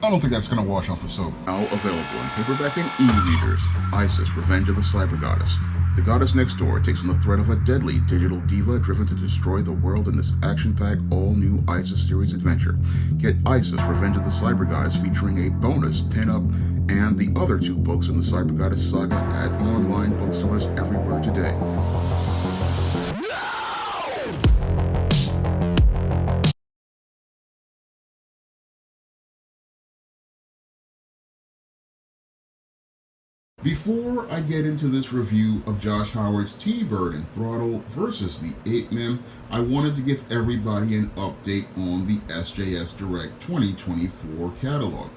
I don't think that's going to wash off with soap. Now available in paperback and e-readers, Isis, Revenge of the Cyber Goddess. The goddess next door takes on the threat of a deadly digital diva driven to destroy the world in this action-packed, all-new Isis series adventure. Get Isis, Revenge of the Cyber Goddess featuring a bonus pin-up and the other 2 books in the Cyber Goddess saga at online bookstores everywhere today. Before I get into this review of Josh Howard's T-Bird and Throttle versus the Ape-Men, I wanted to give everybody an update on the SJS Direct 2024 catalog.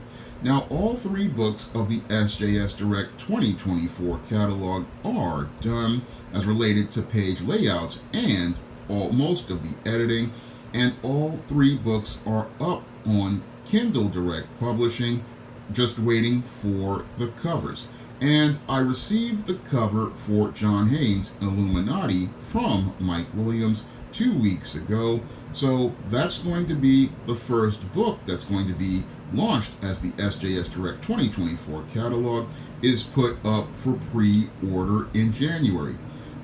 Now, all 3 books of the SJS Direct 2024 catalog are done as related to page layouts and most of the editing, and all 3 books are up on Kindle Direct Publishing, just waiting for the covers. And I received the cover for John Haynes' Illuminati from Mike Williams 2 weeks ago. So that's going to be the first book that's going to be launched as the SJS Direct 2024 catalog, is put up for pre-order in January.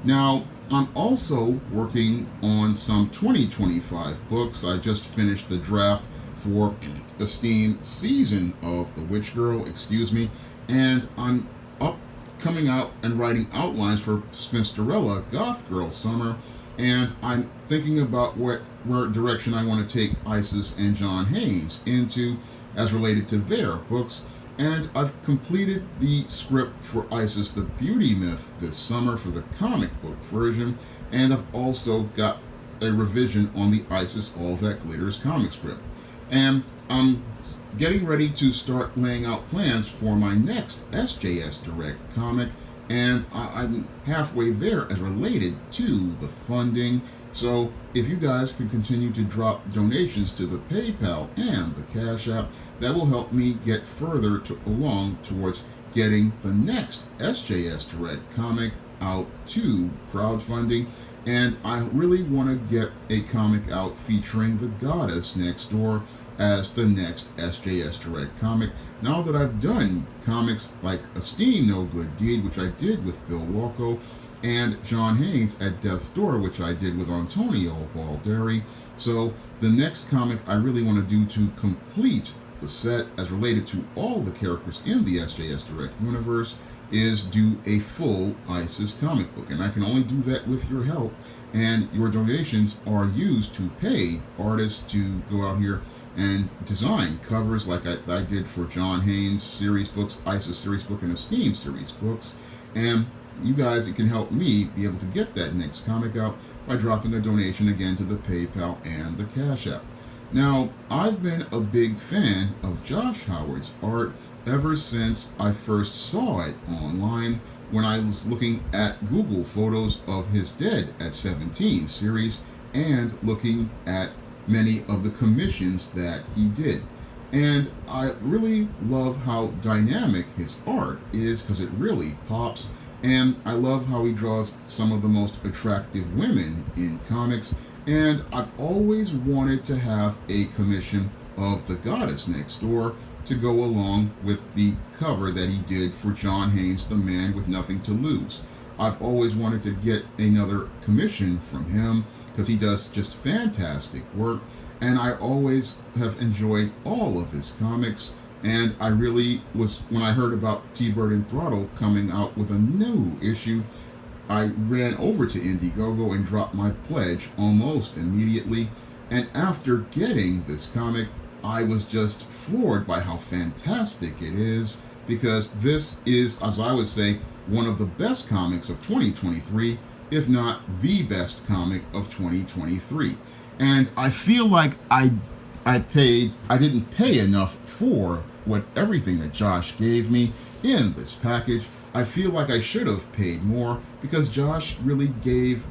Now, I'm also working on some 2025 books. I just finished the draft for the Steam season of The Witch Girl, and I'm coming out and writing outlines for Spinsterella Goth Girl Summer, and I'm thinking about where direction I want to take Isis and John Haynes into as related to their books. And I've completed the script for Isis the Beauty Myth this summer for the comic book version, and I've also got a revision on the Isis All That Glitters comic script. And I'm getting ready to start laying out plans for my next SJS Direct comic, and I'm halfway there as related to the funding. So if you guys can continue to drop donations to the PayPal and the Cash App, that will help me get further along towards getting the next SJS Direct comic out to crowdfunding. And I really want to get a comic out featuring the goddess next door as the next SJS Direct comic. Now that I've done comics like Esteem No Good Deed, which I did with Bill Walko, and John Haynes at Death's Door, which I did with Antonio Balderi. So the next comic I really want to do to complete the set as related to all the characters in the SJS Direct universe is do a full Isis comic book. And I can only do that with your help, and your donations are used to pay artists to go out here and design covers like I did for John Haynes series books, Isis series book, and Esteem series books. And you guys, it can help me be able to get that next comic out by dropping a donation again to the PayPal and the Cash App. Now, I've been a big fan of Josh Howard's art ever since I first saw it online when I was looking at Google photos of his Dead at 17 series and looking at many of the commissions that he did. And I really love how dynamic his art is, because it really pops. And I love how he draws some of the most attractive women in comics. And I've always wanted to have a commission of the goddess next door to go along with the cover that he did for John Haynes, The Man with Nothing to Lose. I've always wanted to get another commission from him because he does just fantastic work, and I always have enjoyed all of his comics. And I really was, when I heard about T-Bird and Throttle coming out with a new issue, I ran over to Indiegogo and dropped my pledge almost immediately. And after getting this comic, I was just floored by how fantastic it is, because this is, as I would say, one of the best comics of 2023, if not the best comic of 2023. And I feel like I didn't pay enough for everything that Josh gave me in this package. I feel like I should have paid more, because Josh really gave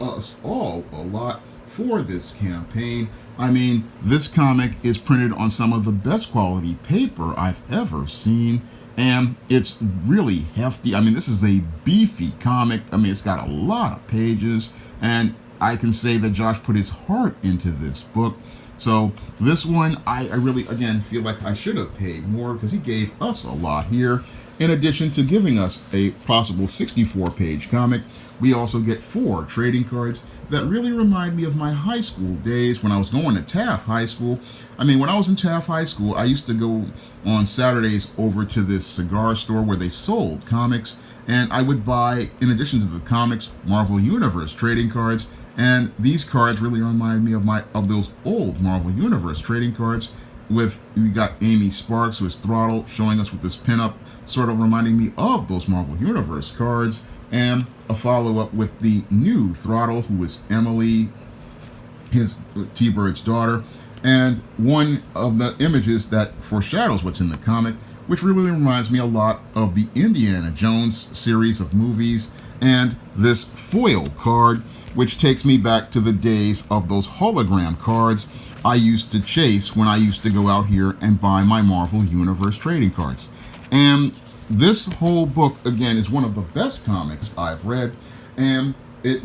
us all a lot for this campaign. I mean, this comic is printed on some of the best quality paper I've ever seen, and it's really hefty. I mean, this is a beefy comic. I mean, it's got a lot of pages, and I can say that Josh put his heart into this book. So this one, I really, again, feel like I should have paid more because he gave us a lot here. In addition to giving us a possible 64-page comic, we also get 4 trading cards that really remind me of my high school days when I was going to Taft High School. I mean, when I was in Taft High School, I used to go on Saturdays over to this cigar store where they sold comics, and I would buy, in addition to the comics, Marvel Universe trading cards. And these cards really remind me of those old Marvel Universe trading cards. We got Amy Sparks, who is Throttle, showing us with this pinup, sort of reminding me of those Marvel Universe cards, and a follow-up with the new Throttle, who is Emily, his T-Bird's daughter, and one of the images that foreshadows what's in the comic, which really reminds me a lot of the Indiana Jones series of movies, and this foil card, which takes me back to the days of those hologram cards I used to chase when I used to go out here and buy my Marvel Universe trading cards. And this whole book, again, is one of the best comics I've read, and it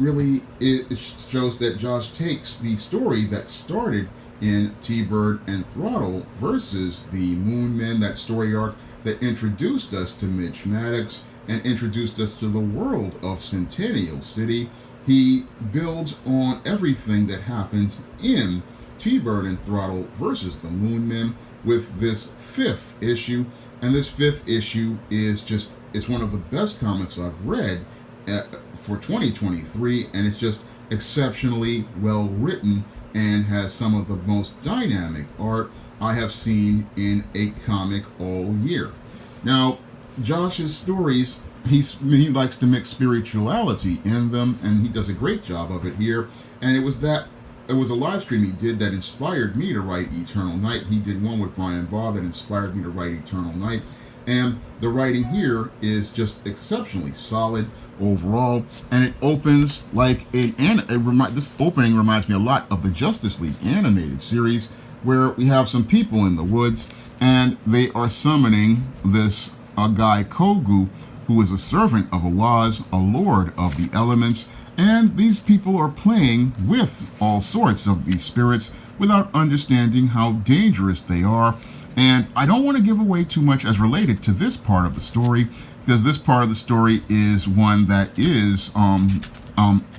shows that Josh takes the story that started in T-Bird and Throttle versus the Moon Men, that story arc that introduced us to Mitch Maddox and introduced us to the world of Centennial City. He builds on everything that happened in T-Bird and Throttle versus the Moon Men with this 5th issue. And this 5th issue it's one of the best comics I've read for 2023, and it's just exceptionally well written and has some of the most dynamic art I have seen in a comic all year. Now, Josh's stories, he likes to mix spirituality in them, and he does a great job of it here. And it was a live stream he did that inspired me to write Eternal Night. He did one with Brian Baugh that inspired me to write Eternal Night. And the writing here is just exceptionally solid overall, and it opens like this opening reminds me a lot of the Justice League animated series, where we have some people in the woods, and they are summoning this guy Kogu, who is a servant of Awaz, a lord of the elements, and these people are playing with all sorts of these spirits without understanding how dangerous they are. And I don't want to give away too much as related to this part of the story, because this part of the story is one that is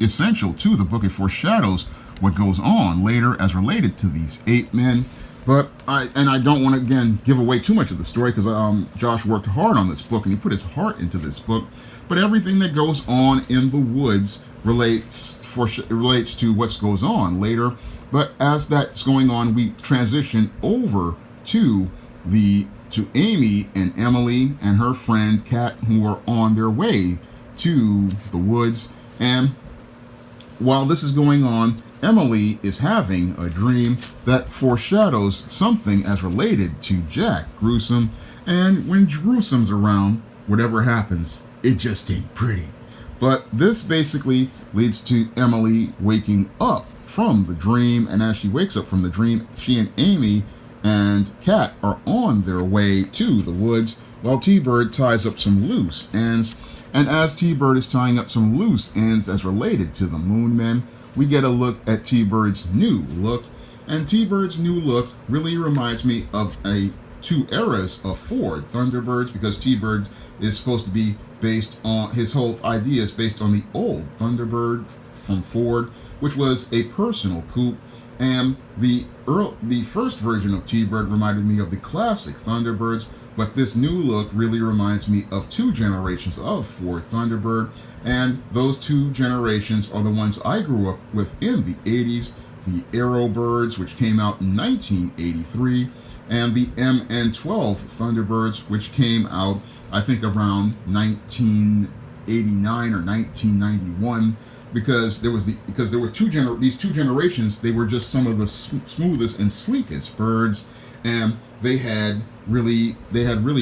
essential to the book. It foreshadows what goes on later as related to these 8 men. But I don't want to, again, give away too much of the story, because Josh worked hard on this book, and he put his heart into this book. But everything that goes on in the woods relates to what goes on later. But as that's going on, we transition over to Amy and Emily and her friend Kat, who are on their way to the woods. And while this is going on, Emily is having a dream that foreshadows something as related to Jack Gruesome. And when Gruesome's around, whatever happens, it just ain't pretty. But this basically leads to Emily waking up from the dream, and as she wakes up from the dream, she and Amy and Kat are on their way to the woods, while T-Bird ties up some loose ends. And as T-Bird is tying up some loose ends as related to the Moon Men, we get a look at T-Bird's new look. And T-Bird's new look really reminds me of 2 eras of Ford Thunderbirds, because T-Bird is supposed to be based on, his whole idea is based on the old Thunderbird from Ford, which was a personal coupe. And the first version of T-Bird reminded me of the classic Thunderbirds, but this new look really reminds me of 2 generations of Ford Thunderbird, and those 2 generations are the ones I grew up with in the 80s, the Aerobirds, which came out in 1983, and the MN12 Thunderbirds, which came out, I think, around 1989 or 1991. Because there were these 2 generations, they were just some of the smoothest and sleekest birds, and they had really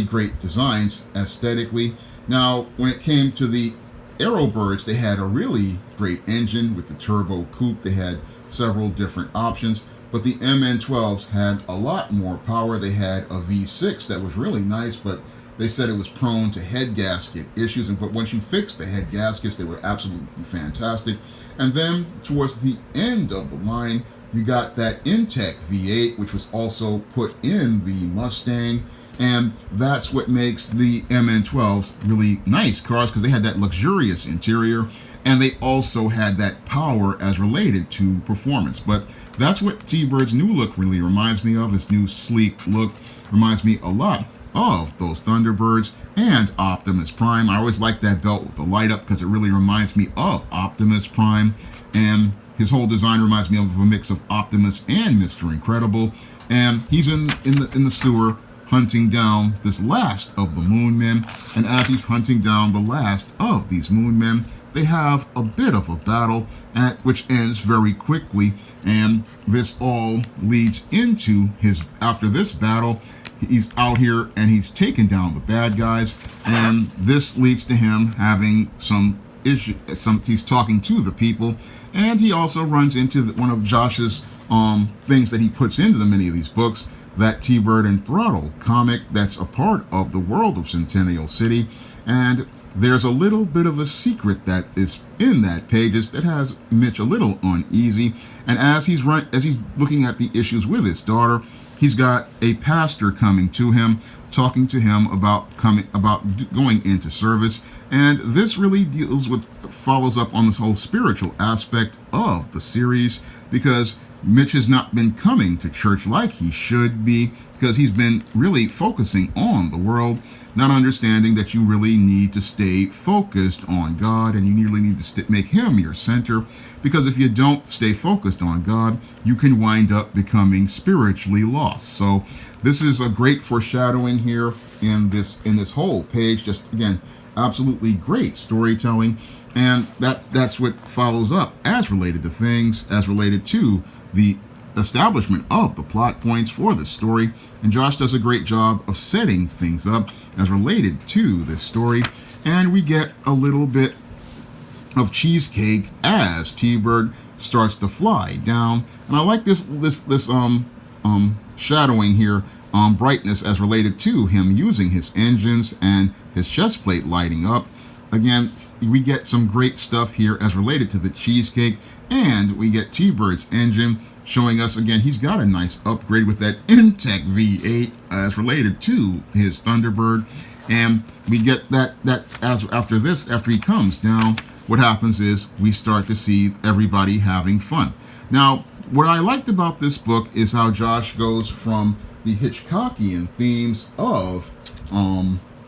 great designs aesthetically. Now, when it came to the Aerobirds, they had a really great engine with the turbo coupe. They had several different options, but the MN12s had a lot more power. They had a V6 that was really nice, but they said it was prone to head gasket issues, but once you fixed the head gaskets, they were absolutely fantastic. And then towards the end of the line, You got that Intech V8, which was also put in the Mustang, and that's what makes the MN12s really nice cars, because they had that luxurious interior, and they also had that power as related to performance. But that's what T-Bird's new look really reminds me of. This new sleek look reminds me a lot of those Thunderbirds and Optimus Prime. I always like that belt with the light up because it really reminds me of Optimus Prime, and his whole design reminds me of a mix of Optimus and Mr. Incredible. And he's in the sewer hunting down this last of the Moon Men, and as he's hunting down the last of these Moon Men, they have a bit of a battle which ends very quickly, and this all leads into after this battle, he's out here and he's taken down the bad guys, and this leads to him having some issue. He's talking to the people, and he also runs into one of Josh's things that he puts into many of these books, that T-Bird and Throttle comic that's a part of the world of Centennial City, and there's a little bit of a secret that is in that pages that has Mitch a little uneasy. And as he's looking at the issues with his daughter, he's got a pastor coming to him, talking to him about going into service. And this really follows up on this whole spiritual aspect of the series, because Mitch has not been coming to church like he should be, because he's been really focusing on the world, not understanding that you really need to stay focused on God, and you really need to make him your center, because if you don't stay focused on God, you can wind up becoming spiritually lost. So this is a great foreshadowing here in this whole page. Just again, absolutely great storytelling, and that's what follows up as related to the establishment of the plot points for this story. And Josh does a great job of setting things up as related to this story, and we get a little bit of cheesecake as T-Bird starts to fly down. And I like this shadowing here, brightness as related to him using his engines and his chest plate lighting up. Again, we get some great stuff here as related to the cheesecake, and we get T-Bird's engine showing us, again, he's got a nice upgrade with that Intech V8 as related to his Thunderbird. And we get that after he comes down, what happens is we start to see everybody having fun. Now, what I liked about this book is how Josh goes from the Hitchcockian themes of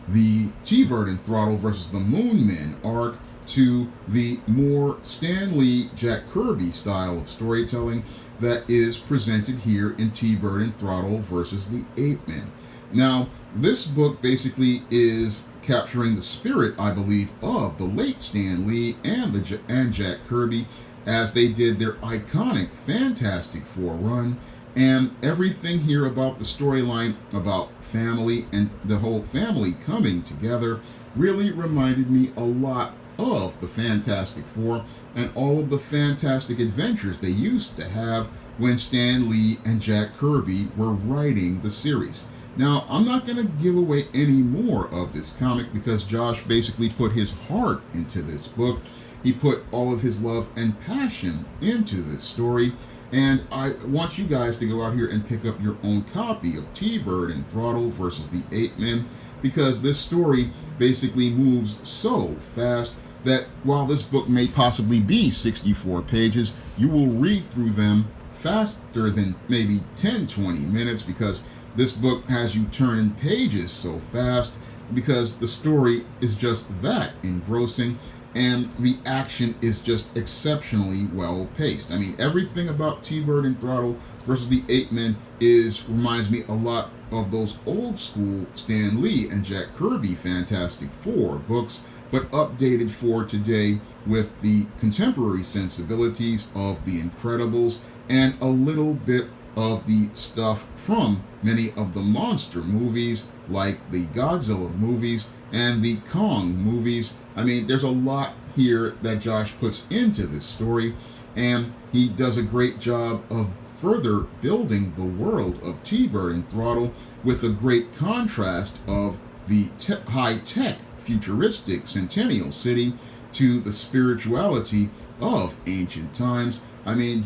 the T-Bird and Throttle versus the Moon Men arc to the more Stan Lee, Jack Kirby style of storytelling that is presented here in T-Bird and Throttle versus the Ape Men. Now, this book basically is capturing the spirit, I believe, of the late Stan Lee and Jack Kirby as they did their iconic Fantastic Four run, and everything here about the storyline about family and the whole family coming together really reminded me a lot of the Fantastic Four and all of the fantastic adventures they used to have when Stan Lee and Jack Kirby were writing the series. Now, I'm not going to give away any more of this comic because Josh basically put his heart into this book. He put all of his love and passion into this story, and I want you guys to go out here and pick up your own copy of T-Bird and Throttle versus the Ape Men, because this story basically moves so fast that while this book may possibly be 64 pages, you will read through them faster than maybe 10-20 minutes, because this book has you turning pages so fast, because the story is just that engrossing and the action is just exceptionally well paced. I mean, everything about T-Bird and Throttle versus the Ape Men reminds me a lot of those old school Stan Lee and Jack Kirby Fantastic Four books, but updated for today with the contemporary sensibilities of the Incredibles and a little bit of the stuff from many of the monster movies, like the Godzilla movies and the Kong movies. I mean, there's a lot here that Josh puts into this story, and he does a great job of further building the world of T-Bird and Throttle with a great contrast of the high-tech, futuristic Centennial City to the spirituality of ancient times. I mean,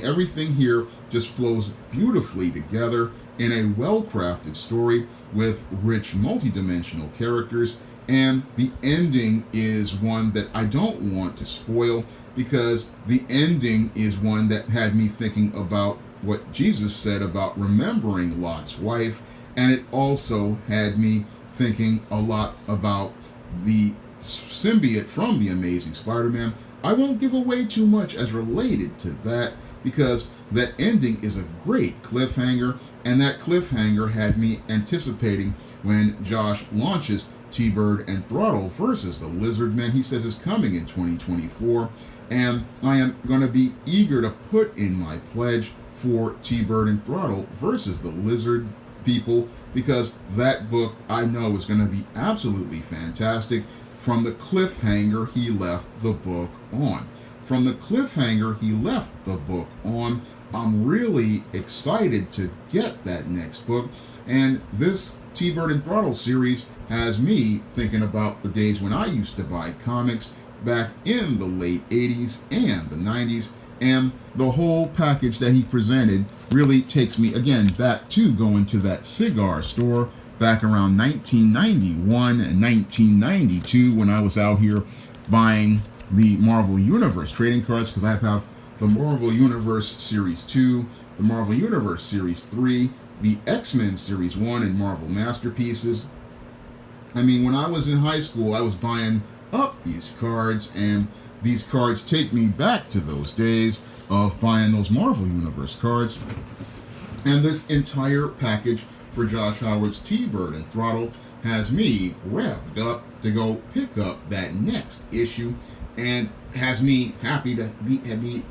everything here just flows beautifully together in a well-crafted story with rich multidimensional characters, and the ending is one that I don't want to spoil, because the ending is one that had me thinking about what Jesus said about remembering Lot's wife, and it also had me thinking a lot about the symbiote from The Amazing Spider-Man. I won't give away too much as related to that, because that ending is a great cliffhanger, and that cliffhanger had me anticipating when Josh launches T-Bird and Throttle versus the Lizard Men. He says it's coming in 2024, and I am going to be eager to put in my pledge for T-Bird and Throttle versus the Lizard People, because that book I know is going to be absolutely fantastic from the cliffhanger he left the book on. From the cliffhanger he left the book on, I'm really excited to get that next book. And this T-Bird and Throttle series has me thinking about the days when I used to buy comics back in the late 80s and the 90s. And the whole package that he presented really takes me, again, back to going to that cigar store back around 1991 and 1992 when I was out here buying the Marvel Universe trading cards, because I have the Marvel Universe Series 2, the Marvel Universe Series 3, the X-Men Series 1, and Marvel Masterpieces. I mean, when I was in high school, I was buying up these cards, and these cards take me back to those days of buying those Marvel Universe cards. And this entire package for Josh Howard's T-Bird and Throttle has me revved up to go pick up that next issue, and has me happy to be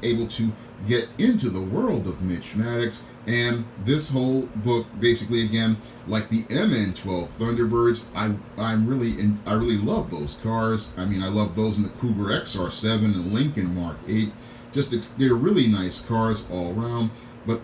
able to get into the world of Mitch Maddox. And this whole book, basically, again, like the MN12 Thunderbirds, I really love those cars. I mean, I love those in the Cougar XR7 and Lincoln Mark 8. They're really nice cars all around.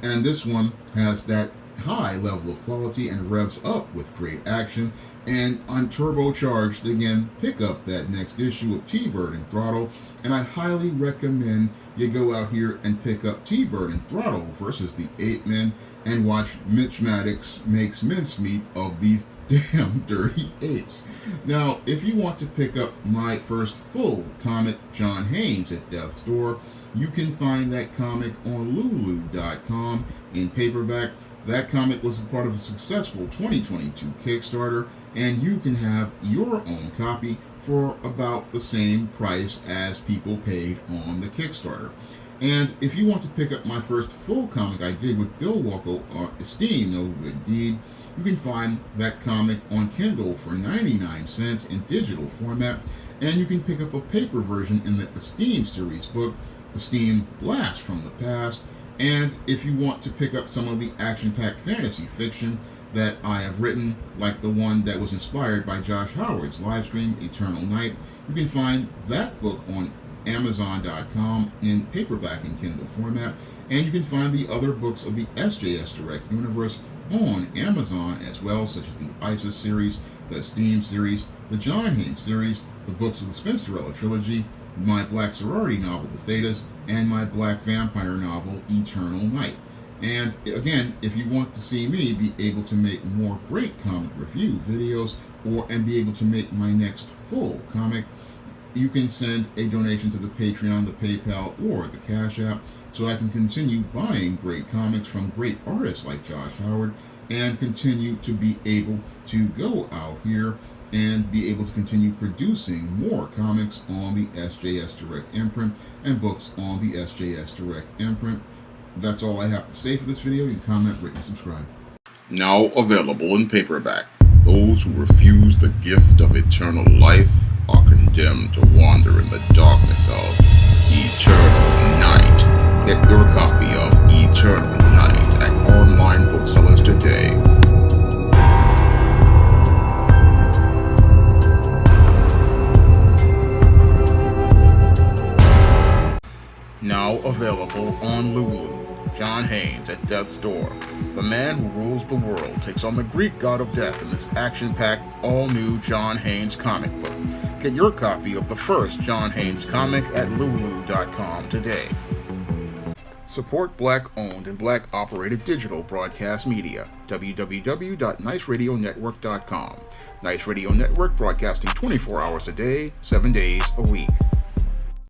And this one has that high level of quality and revs up with great action. And on turbocharged, again, pick up that next issue of T-Bird and Throttle. And I highly recommend you go out here and pick up T-Bird and Throttle versus the Ape-Men and watch Mitch Maddox makes mincemeat of these damn dirty apes. Now, if you want to pick up my first full comic, John Haynes at Death's Door, you can find that comic on Lulu.com in paperback. That comic was a part of a successful 2022 Kickstarter, and you can have your own copy for about the same price as people paid on the Kickstarter. And if you want to pick up my first full comic I did with Bill Walko, Esteem, No Good Deed, you can find that comic on Kindle for 99 cents in digital format, and you can pick up a paper version in the Esteem series book, Esteem Blast from the Past. And if you want to pick up some of the action-packed fantasy fiction that I have written, like the one that was inspired by Josh Howard's live stream, Eternal Night, you can find that book on Amazon.com in paperback and Kindle format. And you can find the other books of the SJS Direct universe on Amazon as well, such as the ISIS series, the Steam series, the John Haynes series, the books of the Spinsterella trilogy, my Black Sorority novel, The Thetas, and my Black Vampire novel, Eternal Night. And again, if you want to see me be able to make more great comic review videos and be able to make my next full comic, you can send a donation to the Patreon, the PayPal, or the Cash App, so I can continue buying great comics from great artists like Josh Howard and continue to be able to go out here and be able to continue producing more comics on the SJS Direct imprint and books on the SJS Direct imprint. That's all I have to say for this video. You can comment, rate, and subscribe. Now available in paperback. Those who refuse the gift of eternal life are condemned to wander in the darkness of eternal night. Get your copy of Eternal Night at online booksellers today. Now available on Lulu. John Haynes at Death's Door. The man who rules the world takes on the Greek god of death in this action-packed, all-new John Haynes comic book. Get your copy of the first John Haynes comic at Lulu.com today. Support Black-owned and Black-operated digital broadcast media. www.niceradionetwork.com. Nice Radio Network, broadcasting 24 hours a day, 7 days a week.